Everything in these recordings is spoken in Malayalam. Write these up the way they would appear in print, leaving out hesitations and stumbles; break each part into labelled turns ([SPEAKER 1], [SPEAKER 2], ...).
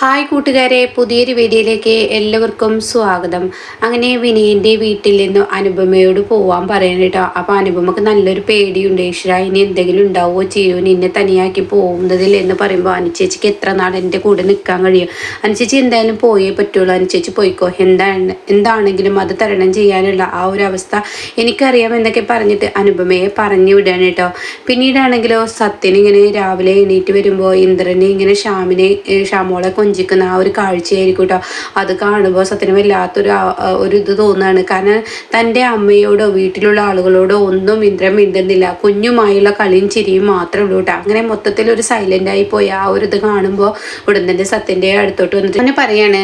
[SPEAKER 1] ഹായ് കൂട്ടുകാരെ, പുതിയൊരു വീഡിയോയിലേക്ക് എല്ലാവർക്കും സ്വാഗതം. അങ്ങനെ വിനയൻ്റെ വീട്ടിൽ നിന്ന് അനുപമയോട് പോവാൻ പറയണം കേട്ടോ. അപ്പോൾ അനുപമക്ക് നല്ലൊരു പേടിയുണ്ട്. ഈശ്വര, ഇനി എന്തെങ്കിലും ഉണ്ടാവുമോ ചെയ്യുമോ നിന്നെ തനിയാക്കി പോകുന്നതിൽ എന്ന് പറയുമ്പോൾ അനുചേച്ചിക്ക് എത്ര നാൾ എൻ്റെ കൂടെ നിൽക്കാൻ കഴിയും? അനുചേച്ചി എന്തായാലും പോയേ പറ്റുള്ളൂ. അനുചേച്ചി പോയിക്കോ, എന്താണെങ്കിലും അത് തരണം ചെയ്യാനുള്ള ആ ഒരു അവസ്ഥ എനിക്കറിയാം എന്നൊക്കെ പറഞ്ഞിട്ട് അനുപമയെ പറഞ്ഞു വിടാണ് കേട്ടോ. പിന്നീടാണെങ്കിലോ സത്യനിങ്ങനെ രാവിലെ എണീറ്റ് വരുമ്പോൾ ഇന്ദ്രനെ ഇങ്ങനെ ഷാമോളെ കൊഞ്ചിക്കുന്ന ആ ഒരു കാഴ്ചയായിരിക്കും കേട്ടോ. അത് കാണുമ്പോൾ സത്യന് വല്ലാത്തൊരു ഇത് തോന്നുകയാണ്. കാരണം തൻ്റെ അമ്മയോടോ വീട്ടിലുള്ള ആളുകളോടോ ഒന്നും ഇന്ദ്രൻ മിണ്ടുന്നില്ല. കുഞ്ഞുമായുള്ള കളിയും ചിരിയും മാത്രമേ ഉള്ളൂ കേട്ടോ. അങ്ങനെ മൊത്തത്തിൽ ഒരു സൈലൻ്റ് ആയി പോയി ആ ഒരു ഇത് കാണുമ്പോൾ ഉടൻ തന്നെ സത്യൻ്റെ അടുത്തോട്ട് വന്നിട്ട് തന്നെ പറയാണ്,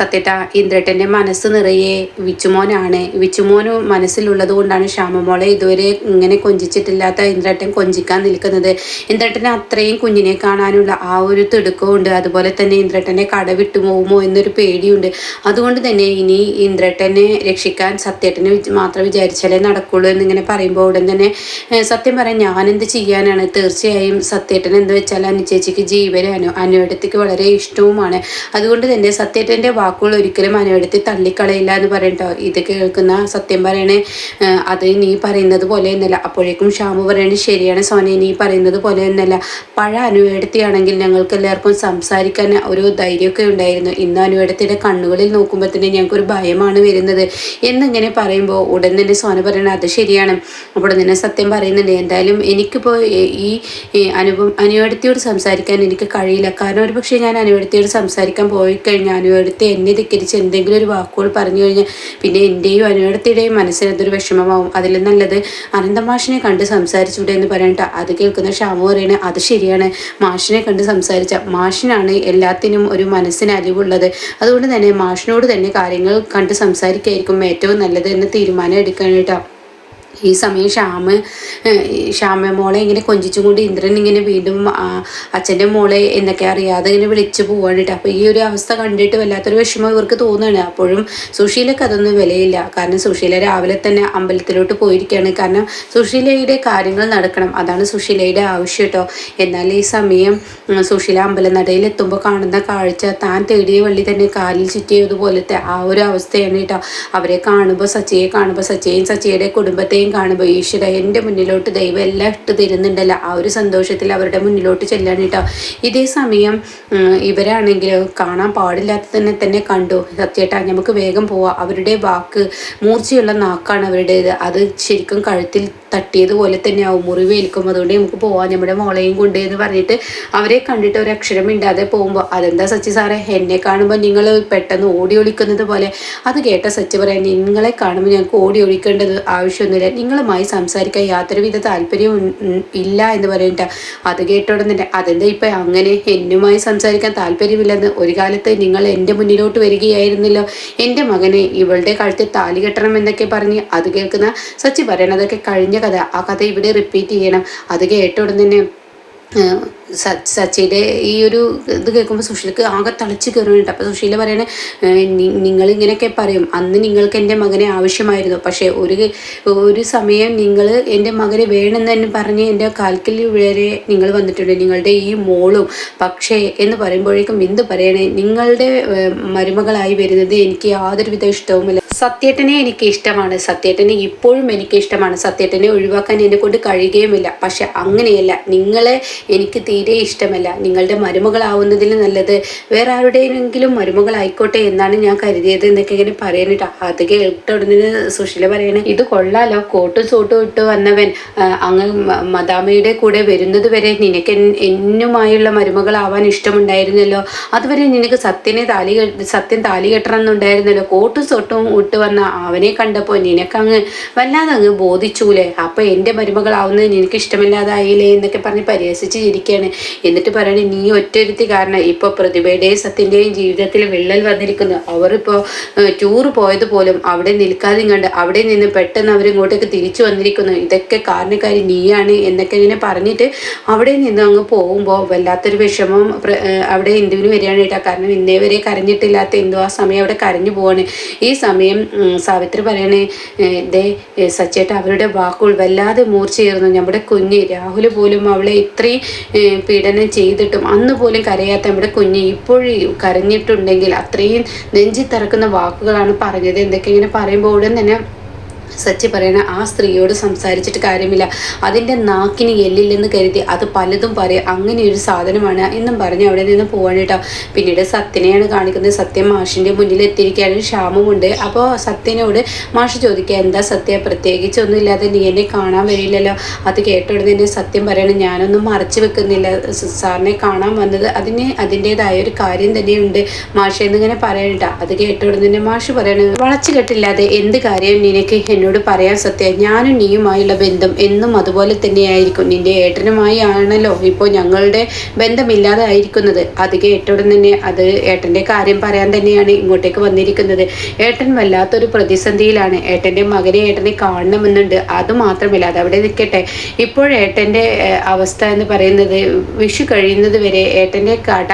[SPEAKER 1] സത്യട്ട, ഇന്ദ്രട്ടൻ്റെ മനസ്സ് നിറയെ വിച്ചുമോനാണ്. വിച്ചുമോന് മനസ്സിലുള്ളത് കൊണ്ടാണ് ശ്യാമമോളെ ഇതുവരെ ഇങ്ങനെ കൊഞ്ചിച്ചിട്ടില്ലാത്ത ഇന്ദ്രട്ടൻ കൊഞ്ചിക്കാൻ നിൽക്കുന്നത്. ഇന്ദ്രട്ടന് അത്രയും കുഞ്ഞിനെ കാണാനുള്ള ആ ഒരു തിടുക്കമുണ്ട്. അതുപോലെ തന്നെ ഇന്ദ്രട്ടനെ കടവിട്ടു പോകുമോ എന്നൊരു പേടിയുണ്ട്. അതുകൊണ്ട് തന്നെ ഇനി ഇന്ദ്രട്ടനെ രക്ഷിക്കാൻ സത്യേട്ടനെ മാത്രം വിചാരിച്ചാലേ നടക്കുള്ളൂ എന്നിങ്ങനെ പറയുമ്പോൾ ഉടൻ തന്നെ സത്യം പറയാൻ ഞാനെന്ത് ചെയ്യാനാണ്? തീർച്ചയായും സത്യേട്ടൻ എന്ന് വെച്ചാൽ അനുചേച്ചിക്ക് ജീവനാണ്, അനുവേടത്തേക്ക് വളരെ ഇഷ്ടവുമാണ്. അതുകൊണ്ട് തന്നെ സത്യേട്ടൻ്റെ വാക്കുകൾ ഒരിക്കലും അനുവേടത്തെ തള്ളിക്കളയില്ല എന്ന് പറയട്ടോ. ഇത് കേൾക്കുന്ന സത്യം പറയണേ, അത് നീ പറയുന്നത് പോലെ എന്നല്ല. അപ്പോഴേക്കും ഷാമു പറയണേ, ശരിയാണ് സോനെ, നീ പറയുന്നത് പോലെ എന്നല്ല. പഴയ അനുവേടത്തിയാണെങ്കിൽ ഞങ്ങൾക്ക് എല്ലാവർക്കും സംസാരിക്കാൻ ഒരു ധൈര്യമൊക്കെ ഉണ്ടായിരുന്നു. ഇന്ന് അനുവേടത്തിൻ്റെ കണ്ണുകളിൽ നോക്കുമ്പോൾ തന്നെ ഞങ്ങൾക്കൊരു ഭയമാണ് വരുന്നത് എന്നിങ്ങനെ പറയുമ്പോൾ ഉടൻ തന്നെ സോന പറയണത് അത് ശരിയാണ്. അപ്പോൾ തന്നെ സത്യം പറയുന്നുണ്ട്, എന്തായാലും എനിക്കിപ്പോൾ ഈ അനുവേടത്തിയോട് സംസാരിക്കാൻ എനിക്ക് കഴിയില്ല. കാരണം ഒരു പക്ഷേ ഞാൻ അനുവേടത്തിയോട് സംസാരിക്കാൻ പോയി കഴിഞ്ഞാൽ അനുവേടത്തെ എന്നെ ധിക്കരിച്ച് എന്തെങ്കിലും ഒരു വാക്കുകൾ പറഞ്ഞു കഴിഞ്ഞാൽ പിന്നെ എൻ്റെയും അനുവേടത്തിയുടെയും മനസ്സിനതൊരു വിഷമമാവും. അതിൽ നല്ലത് അനന്തമാഷിനെ കണ്ട് സംസാരിച്ചൂടെ എന്ന് പറയട്ടെ. അത് കേൾക്കുന്ന ഷാമു പറയണേ, അത് ശരിയാണ്, മാഷിനെ കണ്ട് സംസാരിച്ച മാഷിനാണ് എല്ലാത്തിനും ഒരു മനസ്സിന് അലിവുള്ളത്. അതുകൊണ്ട് തന്നെ മാഷിനോട് തന്നെ കാര്യങ്ങൾ കണ്ട് സംസാരിക്കായിരിക്കും ഏറ്റവും നല്ലത് എന്ന് തീരുമാനം എടുക്കാനായിട്ടാണ്. ഈ സമയം ശ്യാമ മോളെ ഇങ്ങനെ കൊഞ്ചിച്ചുകൊണ്ട് ഇന്ദ്രൻ ഇങ്ങനെ വീണ്ടും അച്ഛൻ്റെ മോളെ എന്നൊക്കെ അറിയാതെ ഇങ്ങനെ വിളിച്ചു പോവാണിട്ട്. അപ്പോൾ ഈ ഒരു അവസ്ഥ കണ്ടിട്ട് വല്ലാത്തൊരു വിഷമം ഇവർക്ക് തോന്നുകയാണ്. അപ്പോഴും സുശീലക്ക് അതൊന്നും വിലയില്ല. കാരണം സുശീല രാവിലെ തന്നെ അമ്പലത്തിലോട്ട് പോയിരിക്കുകയാണ്. കാരണം സുശീലയുടെ കാര്യങ്ങൾ നടക്കണം, അതാണ് സുശീലയുടെ ആവശ്യം കേട്ടോ. എന്നാൽ ഈ സമയം സുശീല അമ്പലനടയിൽ എത്തുമ്പോൾ കാണുന്ന കാഴ്ച താൻ തേടിയ വള്ളി തന്നെ കാലിൽ ചുറ്റിയതുപോലത്തെ ആ ഒരു അവസ്ഥയാണ് കേട്ടോ. അവരെ കാണുമ്പോൾ സച്ചിയെയും സച്ചിയുടെ കുടുംബത്തെയും കാണുമ്പോൾ ഈശ്വര, എൻ്റെ മുന്നിലോട്ട് ദൈവം എല്ലാം ഇട്ട് തരുന്നുണ്ടല്ലോ, ആ ഒരു സന്തോഷത്തിൽ അവരുടെ മുന്നിലോട്ട് ചെല്ലാണ് കേട്ടോ. ഇതേ സമയം ഇവരാണെങ്കിൽ കാണാൻ പാടില്ലാത്തതിനെ തന്നെ കണ്ടു. സത്യേട്ടാ, നമുക്ക് വേഗം പോവാം, അവരുടെ വാക്ക് മൂർച്ചയുള്ള നാക്കാണ് അവരുടേത്, അത് ശരിക്കും കഴുത്തിൽ തട്ടിയതുപോലെ തന്നെ ആവും, മുറിവേൽക്കും, അതുകൊണ്ട് നമുക്ക് പോവാം നമ്മുടെ മോളെയും കൊണ്ട് എന്ന് പറഞ്ഞിട്ട് അവരെ കണ്ടിട്ട് ഒരു അക്ഷരം മിണ്ടാതെ പോകുമ്പോൾ, അതെന്താ സച്ചി സാറേ, എന്നെ കാണുമ്പോൾ നിങ്ങൾ പെട്ടെന്ന് ഓടി ഒളിക്കുന്നത് പോലെ. അത് കേട്ട സച്ചി പറയാൻ, നിങ്ങളെ കാണുമ്പോൾ ഞങ്ങൾക്ക് ഓടി ഒളിക്കേണ്ടത് ആവശ്യമൊന്നുമില്ല, നിങ്ങളുമായി സംസാരിക്കാൻ യാതൊരുവിധ താല്പര്യവും ഇല്ല എന്ന് പറയട്ടെ. അത് കേട്ടോടെ തന്നെ, അതെന്താ ഇപ്പം അങ്ങനെ, എന്നുമായി സംസാരിക്കാൻ താല്പര്യമില്ലെന്ന് ഒരു കാലത്ത് നിങ്ങൾ എൻ്റെ മുന്നിലോട്ട് വരികയായിരുന്നല്ലോ, എൻ്റെ മകനെ ഇവളുടെ കഴുത്തിൽ താലി കെട്ടണം എന്നൊക്കെ പറഞ്ഞ്. അത് കേൾക്കുന്ന സച്ചി പറയണതൊക്കെ കഴിഞ്ഞ കഥ, ആ കഥ ഇവിടെ റിപ്പീറ്റ് ചെയ്യണം. അത് കേട്ട ഉടൻ തന്നെ സച്ചിയുടെ ഈ ഒരു ഇത് കേൾക്കുമ്പോൾ സുശീലക്ക് ആകെ തളിച്ച് കയറുന്നുണ്ട്. അപ്പോൾ സുശീല പറയണേ, നിങ്ങളിങ്ങനെയൊക്കെ പറയും, അന്ന് നിങ്ങൾക്ക് എൻ്റെ മകനെ ആവശ്യമായിരുന്നു, പക്ഷേ ഒരു സമയം നിങ്ങൾ എൻ്റെ മകനെ വേണമെന്ന് തന്നെ പറഞ്ഞ് എൻ്റെ കാൽക്കൽ വരെ നിങ്ങൾ വന്നിട്ടുണ്ട്, നിങ്ങളുടെ ഈ മോളും. പക്ഷേ എന്ന് പറയുമ്പോഴേക്കും എന്ത് പറയണേ, നിങ്ങളുടെ മരുമകളായി വരുന്നത് എനിക്ക് യാതൊരുവിധ ഇഷ്ടവുമില്ല. സത്യേട്ടനെ എനിക്ക് ഇഷ്ടമാണ്, സത്യേട്ടനെ ഇപ്പോഴും എനിക്ക് ഇഷ്ടമാണ്, സത്യേട്ടനെ ഒഴിവാക്കാൻ എന്നെ കൊണ്ട് കഴിയുകയുമില്ല. പക്ഷെ അങ്ങനെയല്ല, നിങ്ങളെ എനിക്ക് തീരെ ഇഷ്ടമല്ല. നിങ്ങളുടെ മരുമകളാവുന്നതിൽ നല്ലത് വേറെ ആരുടെയെങ്കിലും മരുമകളായിക്കോട്ടെ എന്നാണ് ഞാൻ കരുതിയത് എന്നൊക്കെ ഇങ്ങനെ പറയാനിട്ട്. അത് കേട്ട ഉടനെ സുശീല പറയണേ, ഇത് കൊള്ളാലോ, കോട്ടും സൂട്ടും ഇട്ട് വന്നവൻ അങ്ങ് മദാമയുടെ കൂടെ വരുന്നത് വരെ നിനക്ക് എന്നുമായുള്ള മരുമകളാവാൻ ഇഷ്ടമുണ്ടായിരുന്നല്ലോ, അതുവരെ നിനക്ക് സത്യം താലി കെട്ടണം എന്നുണ്ടായിരുന്നല്ലോ, കോട്ടും സൂട്ടും ഇട്ട് വന്ന അവനെ കണ്ടപ്പോൾ നിനക്കങ്ങ് വല്ലാതെ അങ്ങ് ബോധിച്ചൂലേ, അപ്പോൾ എൻ്റെ മരുമകളാവുന്നത് നിനക്ക് ഇഷ്ടമില്ലാതായില്ലേ എന്നൊക്കെ പറഞ്ഞ് പരിഹസിച്ച് ചിരിക്കുകയാണ്. എന്നിട്ട് പറയണേ, നീ ഒറ്റൊരുത്തി കാരണം ഇപ്പോൾ പ്രതിഭയുടെയും സത്യൻ്റെയും ജീവിതത്തിൽ വിള്ളൽ വന്നിരിക്കുന്നു. അവരിപ്പോൾ ടൂറ് പോയത് പോലും അവിടെ നിൽക്കാതെയും കണ്ട് അവിടെ നിന്ന് പെട്ടെന്ന് അവരിങ്ങോട്ടേക്ക് തിരിച്ചു വന്നിരിക്കുന്നു, ഇതൊക്കെ കാരണക്കാരി നീയാണ് എന്നൊക്കെ ഇങ്ങനെ പറഞ്ഞിട്ട് അവിടെ നിന്ന് അങ്ങ് പോകുമ്പോൾ വല്ലാത്തൊരു വിഷമം അവിടെ ഇന്ദുവിന് വരികയാണ് കേട്ടോ. കാരണം ഇന്നേ വരെ കരഞ്ഞിട്ടില്ലാത്ത ഇന്ദു ആ സമയം അവിടെ കരഞ്ഞു പോവാണ്. ഈ സമയം സാവിത്രി പറയണേ, ദേ സച്ചേട്ട, അവരുടെ വാക്കുകൾ വല്ലാതെ മൂർച്ചയേറുന്നു, നമ്മുടെ കുഞ്ഞ് രാഹുൽ പോലും അവളെ ഇത്രയും പീഡനം ചെയ്തിട്ടും അന്ന് പോലും കരയാത്ത നമ്മുടെ കുഞ്ഞ് ഇപ്പോഴും കരഞ്ഞിട്ടുണ്ടെങ്കിൽ അത്രയും നെഞ്ചി തിറക്കുന്ന വാക്കുകളാണ് പറഞ്ഞത്. എന്തൊക്കെ ഇങ്ങനെ പറയുമ്പോൾ ഉടൻ തന്നെ സച്ചി പറയണ ആ സ്ത്രീയോട് സംസാരിച്ചിട്ട് കാര്യമില്ല, അതിൻ്റെ നാക്കിന് എല്ലില്ലെന്ന് കരുതി അത് പലതും പറയും, അങ്ങനെ ഒരു സാധനമാണ് എന്നും പറഞ്ഞ് അവിടെ നിന്ന് പോവാണ് കേട്ടോ. പിന്നീട് സത്യനെയാണ് കാണിക്കുന്നത്. സത്യം മാഷിൻ്റെ മുന്നിൽ എത്തിയിരിക്കുകയാണ്. ക്ഷാമമുണ്ട്. അപ്പോൾ സത്യനോട് മാഷ് ചോദിക്കുക, എന്താ സത്യ, പ്രത്യേകിച്ചൊന്നും ഇല്ലാതെ നീ എന്നെ കാണാൻ വരില്ലല്ലോ. അത് കേട്ട ഉടനെ തന്നെ സത്യം പറയണം, ഞാനൊന്നും മറച്ചു വെക്കുന്നില്ല, സാറിനെ കാണാൻ വന്നത് അതിന് അതിൻ്റെതായ ഒരു കാര്യം തന്നെയുണ്ട് മാഷ് എന്നിങ്ങനെ പറയണ്ട. അത് കേട്ട ഉടനെ തന്നെ മാഷ് പറയണത്, വളച്ചു കെട്ടില്ലാതെ എന്ത് കാര്യം നിനക്ക് എന്നോട് പറയാൻ സത്യ, ഞാനും നീയുമായുള്ള ബന്ധം എന്നും അതുപോലെ തന്നെയായിരിക്കും. നിന്റെ ഏട്ടനുമായി ആണല്ലോ ഇപ്പോൾ ഞങ്ങളുടെ ബന്ധമില്ലാതെ ആയിരിക്കുന്നത്. അത് കേട്ടോടെ തന്നെ അത് ഏട്ടൻ്റെ കാര്യം പറയാൻ തന്നെയാണ് ഇങ്ങോട്ടേക്ക് വന്നിരിക്കുന്നത്. ഏട്ടൻ വല്ലാത്തൊരു പ്രതിസന്ധിയിലാണ്. ഏട്ടൻ്റെ മകനെ ഏട്ടനെ കാണണമെന്നുണ്ട്. അതുമാത്രമല്ല, അതവിടെ നിൽക്കട്ടെ, ഇപ്പോഴേട്ടൻ്റെ അവസ്ഥ എന്ന് പറയുന്നത് വിഷു കഴിയുന്നത് വരെ ഏട്ടൻ്റെ കട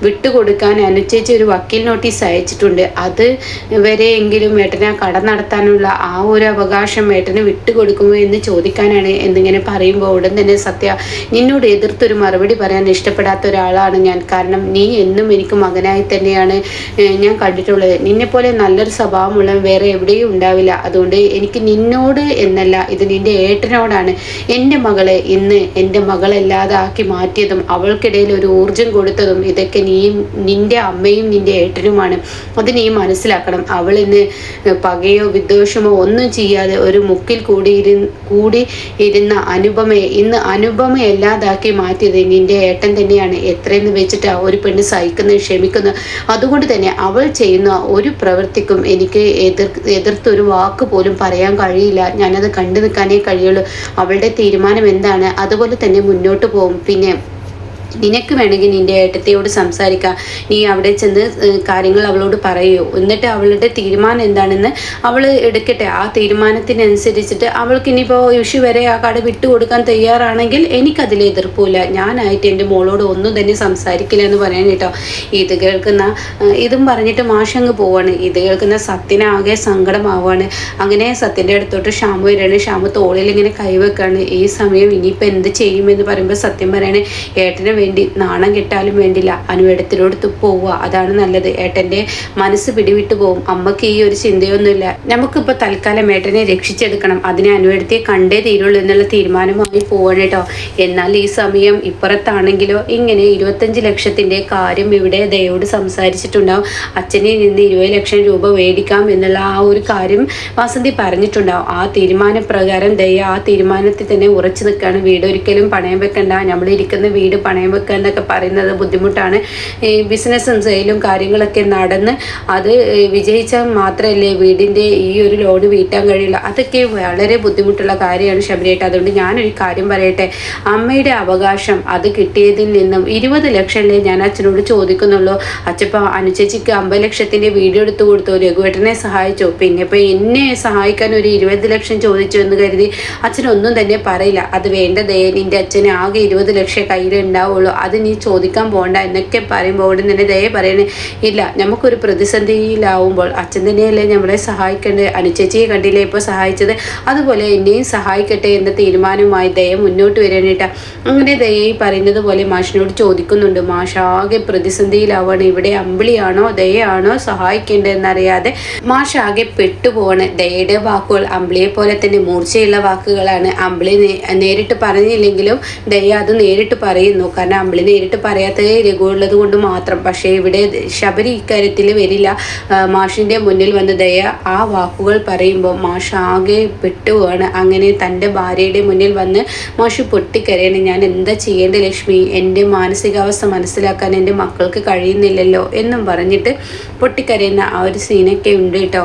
[SPEAKER 1] വിട്ടുകൊടുക്കാൻ അനുസരിച്ച് ഒരു വക്കീൽ നോട്ടീസ് അയച്ചിട്ടുണ്ട്. അത് വരെയെങ്കിലും ഏട്ടനെ കട നടത്താനുള്ള ആ ഒരു അവകാശം ഏട്ടന് വിട്ടുകൊടുക്കുമോ എന്ന് ചോദിക്കാനാണ് എന്നിങ്ങനെ പറയുമ്പോൾ ഉടൻ തന്നെ സത്യ, നിന്നോട് എതിർത്തൊരു മറുപടി പറയാൻ ഇഷ്ടപ്പെടാത്ത ഒരാളാണ് ഞാൻ. കാരണം നീ എന്നും എനിക്ക് മകനായി തന്നെയാണ് ഞാൻ കണ്ടിട്ടുള്ളത്. നിന്നെപ്പോലെ നല്ലൊരു സ്വഭാവമുള്ള വേറെ എവിടെയും ഉണ്ടാവില്ല. അതുകൊണ്ട് എനിക്ക് നിന്നോട് എന്നല്ല, ഇത് നിന്റെ ഏട്ടനോടാണ്. എൻ്റെ മകളെ ഇന്ന് എൻ്റെ മകളല്ലാതാക്കി മാറ്റിയതും അവൾക്കിടയിൽ ഒരു ഊർജം കൊടുത്തതും ഇതൊക്കെ നീയും നിന്റെ അമ്മയും നിന്റെ ഏട്ടനുമാണ്. അത് നീ മനസ്സിലാക്കണം. അവൾ ഇന്ന് പകയോ വിദ്വേഷമോ ഒന്നും ചെയ്യാതെ ഒരു മുക്കിൽ കൂടി ഇരുന്ന അനുപമയെ ഇന്ന് അനുപമയല്ലാതാക്കി മാറ്റിയത് നിന്റെ ഏട്ടൻ തന്നെയാണ്. എത്രയെന്ന് വെച്ചിട്ട് ഒരു പെണ്ണ് സഹിക്കുന്നത്, ക്ഷമിക്കുന്നത്. അതുകൊണ്ട് തന്നെ അവൾ ചെയ്യുന്ന ഒരു പ്രവൃത്തിക്കും എനിക്ക് എതിർത്തൊരു വാക്ക് പോലും പറയാൻ കഴിയില്ല. ഞാനത് കണ്ടു നിൽക്കാനേ കഴിയുള്ളൂ. അവളുടെ തീരുമാനം എന്താണ് അതുപോലെ തന്നെ മുന്നോട്ട് പോകും. പിന്നെ നിനക്ക് വേണമെങ്കിൽ നിൻ്റെ ഏട്ടത്തിയോട് സംസാരിക്കാം. നീ അവിടെ ചെന്ന് കാര്യങ്ങൾ അവളോട് പറയൂ. എന്നിട്ട് അവളുടെ തീരുമാനം എന്താണെന്ന് അവൾ എടുക്കട്ടെ. ആ തീരുമാനത്തിനനുസരിച്ചിട്ട് അവൾക്ക് ഇനിയിപ്പോൾ വിഷു വരെ ആ കട വിട്ടുകൊടുക്കാൻ തയ്യാറാണെങ്കിൽ എനിക്കതിൽ എതിർപ്പില്ല. ഞാനായിട്ട് എൻ്റെ മോളോട് ഒന്നും തന്നെ സംസാരിക്കില്ല എന്ന് പറയാൻ കേട്ടോ. ഇത് കേൾക്കുന്ന ഇതും പറഞ്ഞിട്ട് മാഷങ്ങ് പോവാണ്. ഇത് കേൾക്കുന്ന സത്യനാകെ സങ്കടമാവാണ്. അങ്ങനെ സത്യൻ്റെ അടുത്തോട്ട് ഷാമു വരികയാണ്. ഷാമു തോളിൽ ഇങ്ങനെ കൈവെക്കാണ്. ഈ സമയം ഇനിയിപ്പോൾ എന്ത് ചെയ്യുമെന്ന് പറയുമ്പോൾ സത്യം പറയാണ്, ഏട്ടനെ വേണ്ടി നാണം കെട്ടാലും വേണ്ടില്ല അനുവേടത്തിനോടുത്ത് പോവുക, അതാണ് നല്ലത്. ഏട്ടൻ്റെ മനസ്സ് പിടിവിട്ടു പോവും. അമ്മക്ക് ഈ ഒരു ചിന്തയൊന്നുമില്ല. നമുക്കിപ്പോൾ തൽക്കാലം ഏട്ടനെ രക്ഷിച്ചെടുക്കണം, അതിനെ അനുവേടത്തെ കണ്ടേ തീരുള്ളൂ എന്നുള്ള തീരുമാനമായി പോവാണ് കേട്ടോ. എന്നാൽ ഈ സമയം ഇപ്പുറത്താണെങ്കിലോ ഇങ്ങനെ 25 ലക്ഷത്തിൻ്റെ കാര്യം ഇവിടെ ദയോട് സംസാരിച്ചിട്ടുണ്ടാവും. അച്ഛനെ നിന്ന് 20 ലക്ഷം രൂപ മേടിക്കാം എന്നുള്ള ആ ഒരു കാര്യം വാസന്തി പറഞ്ഞിട്ടുണ്ടാവും. ആ തീരുമാനപ്രകാരം ദയ ആ തീരുമാനത്തിൽ തന്നെ ഉറച്ചു നിൽക്കുകയാണ്. വീട് ഒരിക്കലും പണയം വെക്കണ്ട, നമ്മളിരിക്കുന്ന വീട് പണയം വെക്കുക എന്നൊക്കെ പറയുന്നത് ബുദ്ധിമുട്ടാണ്. ബിസിനസ്സും സെയിലും കാര്യങ്ങളൊക്കെ നടന്ന് അത് വിജയിച്ചാൽ മാത്രമല്ലേ വീടിൻ്റെ ഈ ഒരു ലോണ് വീട്ടാൻ കഴിയില്ല. അതൊക്കെ വളരെ ബുദ്ധിമുട്ടുള്ള കാര്യമാണ് ശബരിയേട്ട. അതുകൊണ്ട് ഞാനൊരു കാര്യം പറയട്ടെ, അമ്മയുടെ അവകാശം അത് കിട്ടിയതിൽ നിന്നും 20 ലക്ഷമല്ലേ ഞാൻ അച്ഛനോട് ചോദിക്കുന്നുള്ളൂ. അച്ഛപ്പ അനുചേച്ചിക്ക് 50 ലക്ഷത്തിൻ്റെ വീഡിയോ എടുത്തു കൊടുത്തു, രഘുവേട്ടനെ സഹായിച്ചു. പിന്നെ ഇപ്പോൾ എന്നെ സഹായിക്കാൻ ഒരു 20 ലക്ഷം ചോദിച്ചു എന്ന് കരുതി അച്ഛനൊന്നും തന്നെ പറയില്ല. അത് വേണ്ടതേ, നിൻ്റെ അച്ഛന് ആകെ 20 ലക്ഷം കയ്യിലുണ്ടാവുള്ളൂ, അത് നീ ചോദിക്കാൻ പോകണ്ട എന്നൊക്കെ പറയുമ്പോൾ ഉടൻ തന്നെ ദയ പറയണേ, ഇല്ല നമുക്കൊരു പ്രതിസന്ധിയിലാവുമ്പോൾ അച്ഛൻ തന്നെയല്ലേ നമ്മളെ സഹായിക്കേണ്ടത്. അനുചേച്ചിയെ കണ്ടില്ലേ ഇപ്പോൾ സഹായിച്ചത്, അതുപോലെ എന്നെയും സഹായിക്കട്ടെ എന്ന തീരുമാനമായി ദയ മുന്നോട്ട് വരാനായിട്ടാ. അങ്ങനെ ദയ പറയുന്നത് പോലെ മാഷിനോട് ചോദിക്കുന്നുണ്ട്. മാഷാകെ പ്രതിസന്ധിയിലാവാണ്. ഇവിടെ അമ്പിളിയാണോ ദയാണോ സഹായിക്കേണ്ടതെന്നറിയാതെ മാഷാകെ പെട്ടുപോവാണ്. ദയയുടെ വാക്കുകൾ അമ്പിളിയെ പോലെ തന്നെ മൂർച്ചയുള്ള വാക്കുകളാണ്. അമ്പിളി നേരിട്ട് പറഞ്ഞില്ലെങ്കിലും ദയ അത് നേരിട്ട് പറയുന്നു. കാരണം അമ്പിളി നേരിട്ട് പറയാത്തത് രഘുവുള്ളത് കൊണ്ട് മാത്രം. പക്ഷേ ഇവിടെ ശബരി ഇക്കാര്യത്തിൽ വരില്ല. മാഷിൻ്റെ മുന്നിൽ വന്ന് ദയ ആ വാക്കുകൾ പറയുമ്പോൾ മാഷ് ആകെ പെട്ടുപോവാണ്. അങ്ങനെ തൻ്റെ ഭാര്യയുടെ മുന്നിൽ വന്ന് മാഷ് പൊട്ടിക്കരയാണ്. ഞാൻ എന്താ ചെയ്യേണ്ടത് ലക്ഷ്മി, എൻ്റെ മാനസികാവസ്ഥ മനസ്സിലാക്കാൻ എൻ്റെ മക്കൾക്ക് കഴിയുന്നില്ലല്ലോ എന്നും പറഞ്ഞിട്ട് പൊട്ടിക്കരയുന്ന ആ ഒരു സീനൊക്കെ ഉണ്ട് കേട്ടോ.